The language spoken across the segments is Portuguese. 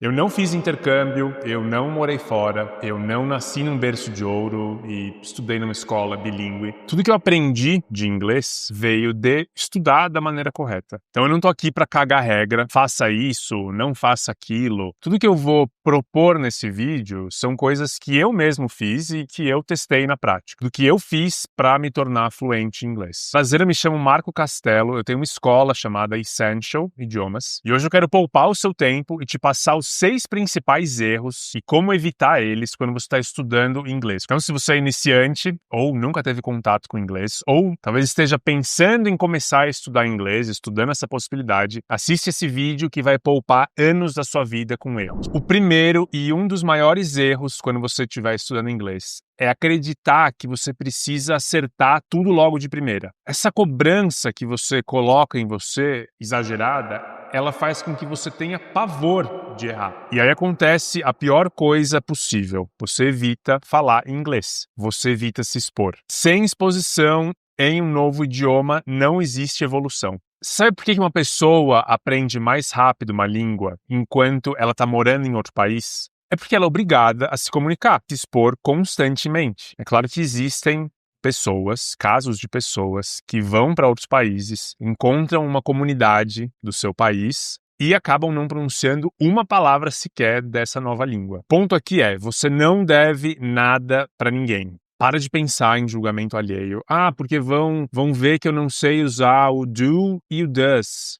Eu não fiz intercâmbio, eu não morei fora, eu não nasci num berço de ouro e estudei numa escola bilíngue. Tudo que eu aprendi de inglês veio de estudar da maneira correta. Então eu não tô aqui para cagar regra, faça isso, não faça aquilo. Tudo que eu vou propor nesse vídeo são coisas que eu mesmo fiz e que eu testei na prática, do que eu fiz para me tornar fluente em inglês. Prazer, eu me chamo Marco Castelo, eu tenho uma escola chamada Essential Idiomas e hoje eu quero poupar o seu tempo e te passar os 6 principais erros e como evitar eles quando você está estudando inglês. Então, se você é iniciante ou nunca teve contato com inglês, ou talvez esteja pensando em começar a estudar inglês, estudando essa possibilidade, assiste esse vídeo que vai poupar anos da sua vida com erros. O primeiro e um dos maiores erros quando você estiver estudando inglês é acreditar que você precisa acertar tudo logo de primeira. Essa cobrança que você coloca em você, exagerada, ela faz com que você tenha pavor de errar. E aí acontece a pior coisa possível. Você evita falar inglês. Você evita se expor. Sem exposição em um novo idioma, não existe evolução. Sabe por que uma pessoa aprende mais rápido uma língua enquanto ela está morando em outro país? É porque ela é obrigada a se comunicar, se expor constantemente. É claro que existem pessoas, casos de pessoas que vão para outros países, encontram uma comunidade do seu país e acabam não pronunciando uma palavra sequer dessa nova língua. Ponto aqui é, você não deve nada para ninguém. Para de pensar em julgamento alheio. Porque vão ver que eu não sei usar o do e o does.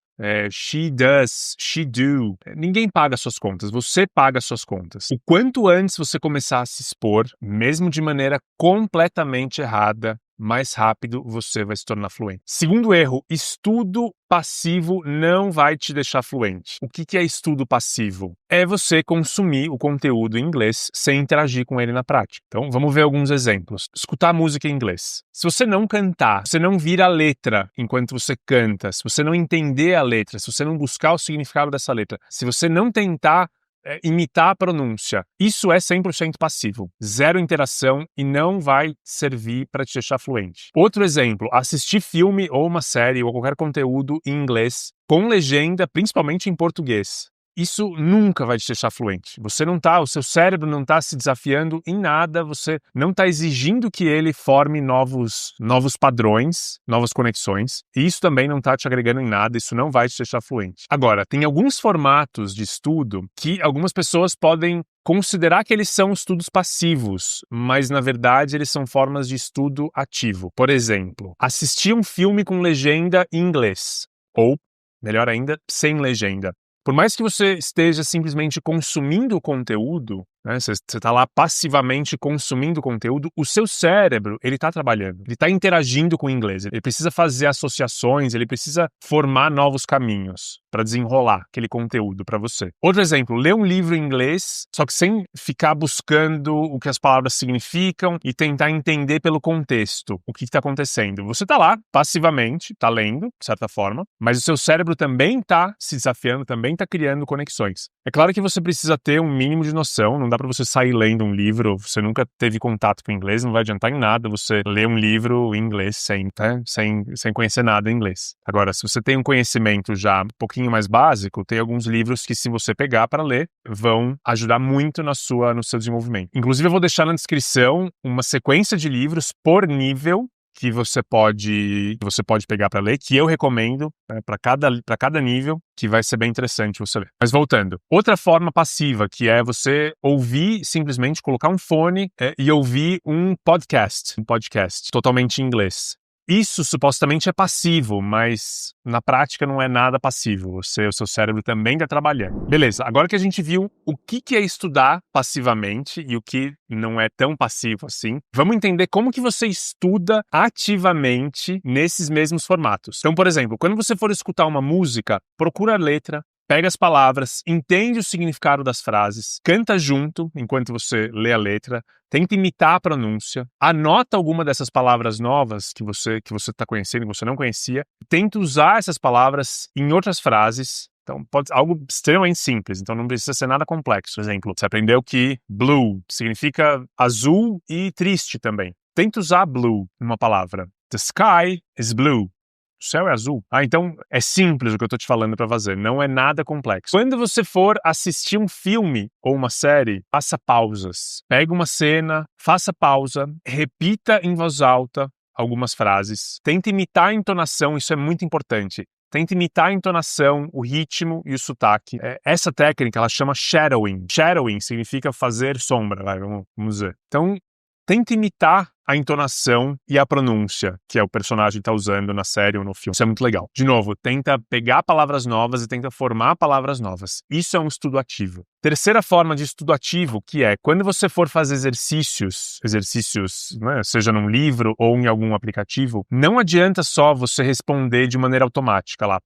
She does, she do. Ninguém paga suas contas, você paga suas contas. O quanto antes você começar a se expor, mesmo de maneira completamente errada, mais rápido você vai se tornar fluente. Segundo erro, estudo passivo não vai te deixar fluente. O que é estudo passivo? É você consumir o conteúdo em inglês sem interagir com ele na prática. Então, vamos ver alguns exemplos. Escutar música em inglês. Se você não cantar, se você não vir a letra enquanto você canta, se você não entender a letra, se você não buscar o significado dessa letra, se você não tentar imitar a pronúncia, isso é 100% passivo. Zero interação e não vai servir para te deixar fluente. Outro exemplo, assistir filme ou uma série ou qualquer conteúdo em inglês com legenda, principalmente em português. Isso nunca vai te deixar fluente. O seu cérebro não está se desafiando em nada, você não está exigindo que ele forme novos padrões, novas conexões, e isso também não está te agregando em nada, isso não vai te deixar fluente. Agora, tem alguns formatos de estudo que algumas pessoas podem considerar que eles são estudos passivos, mas na verdade eles são formas de estudo ativo. Por exemplo, assistir um filme com legenda em inglês, ou, melhor ainda, sem legenda. Por mais que você esteja simplesmente consumindo o conteúdo, né, você está lá passivamente consumindo o conteúdo, o seu cérebro, ele está trabalhando, ele está interagindo com o inglês, ele precisa fazer associações, ele precisa formar novos caminhos para desenrolar aquele conteúdo para você. Outro exemplo, ler um livro em inglês, só que sem ficar buscando o que as palavras significam e tentar entender pelo contexto o que está acontecendo. Você está lá, passivamente, está lendo, de certa forma, mas o seu cérebro também está se desafiando, também está criando conexões. É claro que você precisa ter um mínimo de noção, não dá para você sair lendo um livro, você nunca teve contato com inglês, não vai adiantar em nada você ler um livro em inglês sem conhecer nada em inglês. Agora, se você tem um conhecimento já um pouquinho mais básico, tem alguns livros que, se você pegar para ler, vão ajudar muito no seu desenvolvimento. Inclusive, eu vou deixar na descrição uma sequência de livros por nível que você pode pegar para ler, que eu recomendo, né, para cada nível, que vai ser bem interessante você ler. Mas voltando, outra forma passiva, que é você ouvir, simplesmente colocar um fone e ouvir um podcast totalmente em inglês. Isso supostamente é passivo, mas na prática não é nada passivo. O seu cérebro também está trabalhando. Beleza, agora que a gente viu o que é estudar passivamente e o que não é tão passivo assim, vamos entender como que você estuda ativamente nesses mesmos formatos. Então, por exemplo, quando você for escutar uma música, procura a letra, pega as palavras, entende o significado das frases, canta junto enquanto você lê a letra, tenta imitar a pronúncia, anota alguma dessas palavras novas que você está conhecendo, que você não conhecia, tenta usar essas palavras em outras frases. Então, pode ser algo extremamente simples, então não precisa ser nada complexo. Por exemplo, você aprendeu que blue significa azul e triste também. Tenta usar blue numa palavra. The sky is blue. O céu é azul. Ah, então é simples o que eu tô te falando para fazer, não é nada complexo. Quando você for assistir um filme ou uma série, faça pausas. Pega uma cena, faça pausa, repita em voz alta algumas frases. Tente imitar a entonação, isso é muito importante. Tente imitar a entonação, o ritmo e o sotaque. Essa técnica, ela chama shadowing. Shadowing significa fazer sombra, vamos dizer. Então, tente imitar a entonação e a pronúncia que o personagem está usando na série ou no filme. Isso é muito legal. De novo, tenta pegar palavras novas e tenta formar palavras novas. Isso é um estudo ativo. Terceira forma de estudo ativo, que é quando você for fazer exercícios, né, seja num livro ou em algum aplicativo, não adianta só você responder de maneira automática lá,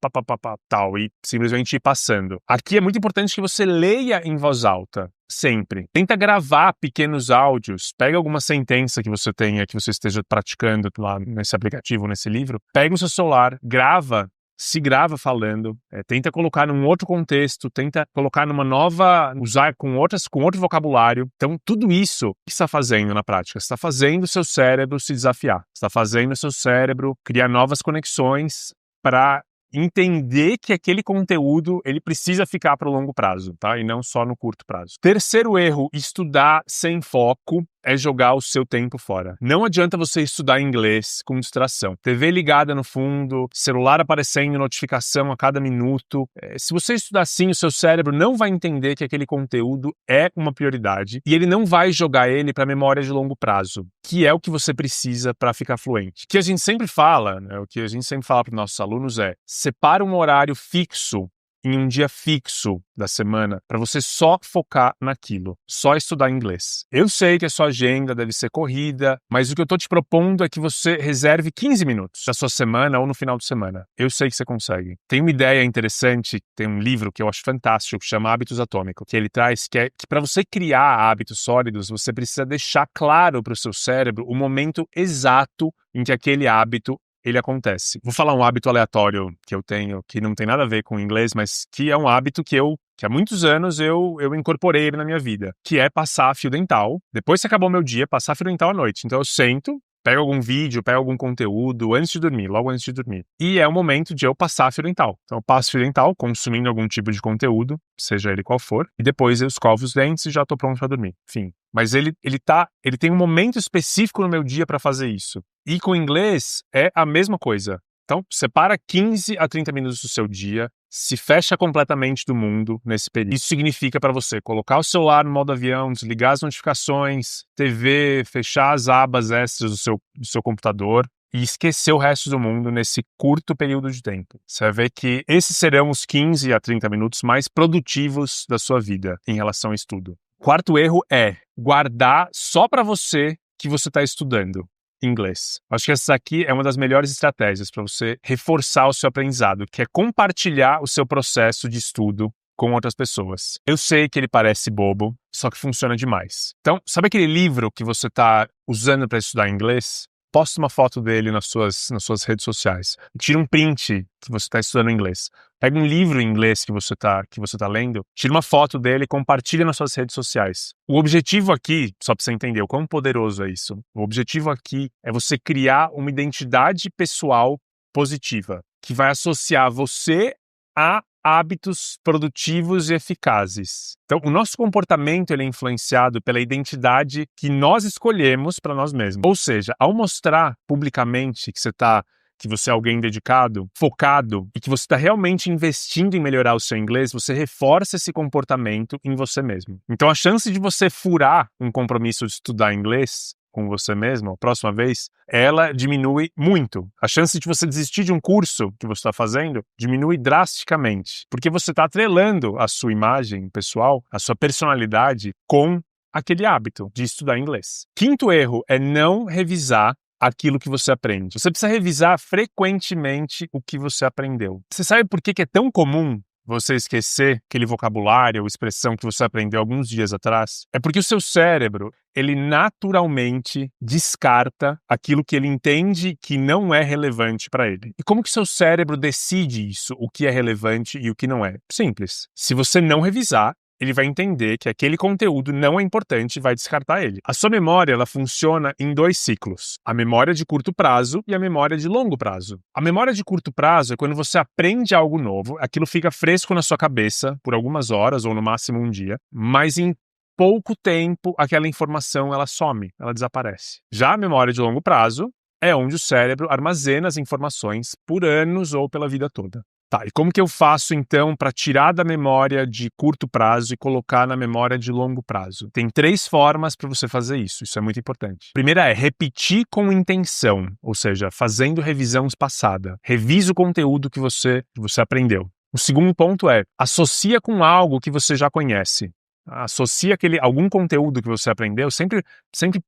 tal, e simplesmente ir passando. Aqui é muito importante que você leia em voz alta. Sempre. Tenta gravar pequenos áudios. Pega alguma sentença que você tenha, que você esteja praticando lá nesse aplicativo, nesse livro. Pega o seu celular, se grava falando. Tenta colocar num outro contexto. Tenta colocar numa nova... Usar com outro vocabulário. Então, tudo isso que você está fazendo na prática? Você está fazendo o seu cérebro se desafiar. Você está fazendo o seu cérebro criar novas conexões para entender que aquele conteúdo ele precisa ficar para o longo prazo, tá? E não só no curto prazo. Terceiro erro, estudar sem foco é jogar o seu tempo fora. Não adianta você estudar inglês com distração. TV ligada no fundo, celular aparecendo notificação a cada minuto. Se você estudar assim, o seu cérebro não vai entender que aquele conteúdo é uma prioridade e ele não vai jogar ele para memória de longo prazo, que é o que você precisa para ficar fluente. O que a gente sempre fala, né, o que a gente sempre fala para os nossos alunos é: separa um horário fixo em um dia fixo da semana para você só focar naquilo, só estudar inglês. Eu sei que a sua agenda deve ser corrida, mas o que eu estou te propondo é que você reserve 15 minutos da sua semana ou no final de semana. Eu sei que você consegue. Tem uma ideia interessante, tem um livro que eu acho fantástico, que chama Hábitos Atômicos, que ele traz que para você criar hábitos sólidos, você precisa deixar claro para o seu cérebro o momento exato em que aquele hábito ele acontece. Vou falar um hábito aleatório que eu tenho, que não tem nada a ver com o inglês, mas que é um hábito que há muitos anos eu incorporei ele na minha vida, que é passar fio dental. Depois que acabou o meu dia, passar fio dental à noite. Então eu sento, pego algum vídeo, pego algum conteúdo antes de dormir, logo antes de dormir. E é o momento de eu passar fio dental. Então eu passo fio dental consumindo algum tipo de conteúdo, seja ele qual for, e depois eu escovo os dentes e já estou pronto para dormir. Enfim. Mas ele tem um momento específico no meu dia para fazer isso. E com o inglês é a mesma coisa. Então, separa 15 a 30 minutos do seu dia, se fecha completamente do mundo nesse período. Isso significa para você colocar o celular no modo avião, desligar as notificações, TV, fechar as abas extras do seu computador e esquecer o resto do mundo nesse curto período de tempo. Você vai ver que esses serão os 15 a 30 minutos mais produtivos da sua vida em relação ao estudo. Quarto erro é guardar só para você que você está estudando inglês. Acho que essa aqui é uma das melhores estratégias para você reforçar o seu aprendizado, que é compartilhar o seu processo de estudo com outras pessoas. Eu sei que ele parece bobo, só que funciona demais. Então, sabe aquele livro que você está usando para estudar inglês? Posta uma foto dele nas suas redes sociais. Tira um print que você está estudando inglês. Pega um livro em inglês que você tá lendo, tira uma foto dele e compartilha nas suas redes sociais. O objetivo aqui, só para você entender o quão poderoso é isso, o objetivo aqui é você criar uma identidade pessoal positiva, que vai associar você a hábitos produtivos e eficazes. Então, o nosso comportamento ele é influenciado pela identidade que nós escolhemos para nós mesmos. Ou seja, ao mostrar publicamente que você é alguém dedicado, focado e que você está realmente investindo em melhorar o seu inglês, você reforça esse comportamento em você mesmo. Então, a chance de você furar um compromisso de estudar inglês com você mesmo, a próxima vez, ela diminui muito. A chance de você desistir de um curso que você está fazendo diminui drasticamente, porque você está atrelando a sua imagem pessoal, a sua personalidade com aquele hábito de estudar inglês. Quinto erro é não revisar aquilo que você aprende. Você precisa revisar frequentemente o que você aprendeu. Você sabe por que é tão comum você esquecer aquele vocabulário ou expressão que você aprendeu alguns dias atrás? É porque o seu cérebro, ele naturalmente descarta aquilo que ele entende que não é relevante para ele. E como que o seu cérebro decide isso, o que é relevante e o que não é? Simples. Se você não revisar, ele vai entender que aquele conteúdo não é importante e vai descartar ele. A sua memória, ela funciona em 2 ciclos: a memória de curto prazo e a memória de longo prazo. A memória de curto prazo é quando você aprende algo novo, aquilo fica fresco na sua cabeça por algumas horas ou no máximo um dia, mas em pouco tempo aquela informação ela some, ela desaparece. Já a memória de longo prazo é onde o cérebro armazena as informações por anos ou pela vida toda. Tá, e como que eu faço então para tirar da memória de curto prazo e colocar na memória de longo prazo? Tem 3 formas para você fazer isso é muito importante. A primeira é repetir com intenção, ou seja, fazendo revisão espaçada. Revisa o conteúdo que você aprendeu. O segundo ponto é associa com algo que você já conhece. Associa algum conteúdo que você aprendeu, sempre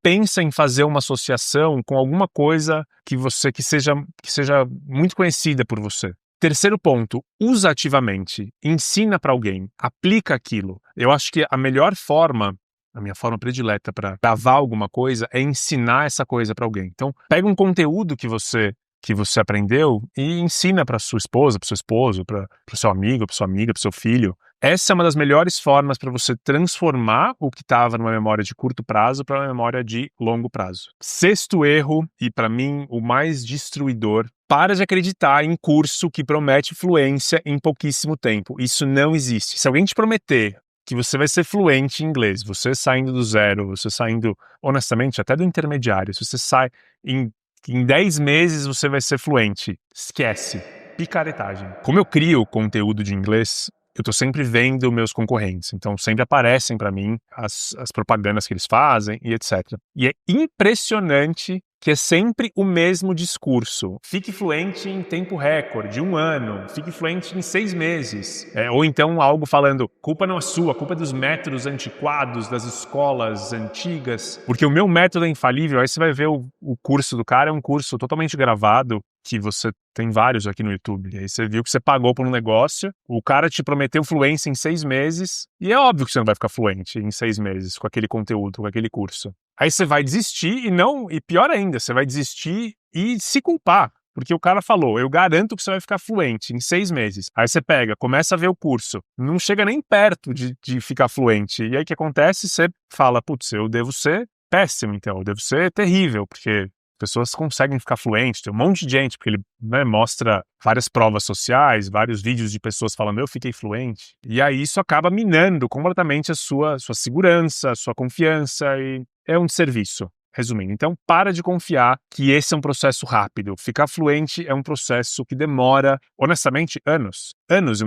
pensa em fazer uma associação com alguma coisa que seja muito conhecida por você. Terceiro ponto, usa ativamente, ensina para alguém, aplica aquilo. Eu acho que a minha forma predileta para gravar alguma coisa é ensinar essa coisa para alguém. Então, pega um conteúdo que você aprendeu e ensina para sua esposa, para seu esposo, para o seu amigo, para sua amiga, para seu filho. Essa é uma das melhores formas para você transformar o que estava numa memória de curto prazo para uma memória de longo prazo. Sexto erro, e para mim o mais destruidor: para de acreditar em curso que promete fluência em pouquíssimo tempo. Isso não existe. Se alguém te prometer que você vai ser fluente em inglês, você saindo do zero, você saindo, honestamente, até do intermediário, se você sai em 10 meses você vai ser fluente, esquece. Picaretagem. Como eu crio conteúdo de inglês, eu tô sempre vendo meus concorrentes, então sempre aparecem para mim as propagandas que eles fazem e etc. E é impressionante que é sempre o mesmo discurso. Fique fluente em tempo recorde, 1 ano. Fique fluente em 6 meses. Ou então algo falando, culpa não é sua, culpa é dos métodos antiquados, das escolas antigas. Porque o meu método é infalível. Aí você vai ver o curso do cara, é um curso totalmente gravado, que você tem vários aqui no YouTube. E aí você viu que você pagou por um negócio, o cara te prometeu fluência em 6 meses, e é óbvio que você não vai ficar fluente em 6 meses com aquele conteúdo, com aquele curso. Aí você vai desistir e pior ainda, você vai desistir e se culpar. Porque o cara falou, eu garanto que você vai ficar fluente em 6 meses. Aí você pega, começa a ver o curso, não chega nem perto de ficar fluente. E aí o que acontece? Você fala, putz, eu devo ser péssimo então, eu devo ser terrível, porque pessoas conseguem ficar fluentes, tem um monte de gente, porque ele mostra várias provas sociais, vários vídeos de pessoas falando, eu fiquei fluente. E aí isso acaba minando completamente a sua segurança, a sua confiança, e é um desserviço. Resumindo, então para de confiar que esse é um processo rápido. Ficar fluente é um processo que demora, honestamente, anos. Anos, é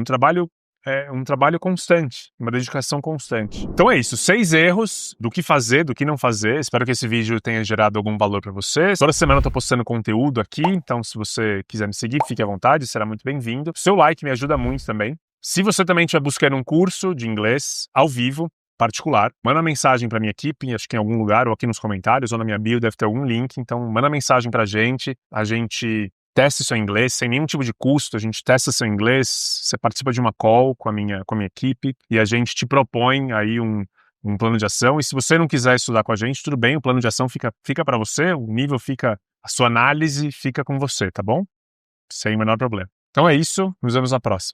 um trabalho constante, uma dedicação constante. Então é isso, 6 erros do que fazer, do que não fazer. Espero que esse vídeo tenha gerado algum valor para você. Toda semana eu tô postando conteúdo aqui, então se você quiser me seguir, fique à vontade, será muito bem-vindo. Seu like me ajuda muito também. Se você também estiver buscando um curso de inglês ao vivo, particular, manda mensagem para minha equipe, acho que em algum lugar, ou aqui nos comentários, ou na minha bio deve ter algum link, então manda mensagem pra gente, a gente teste seu inglês, sem nenhum tipo de custo, a gente testa seu inglês, você participa de uma call com a minha equipe, e a gente te propõe aí um plano de ação, e se você não quiser estudar com a gente, tudo bem, o plano de ação fica para você, o nível fica, a sua análise fica com você, tá bom? Sem o menor problema. Então é isso, nos vemos na próxima.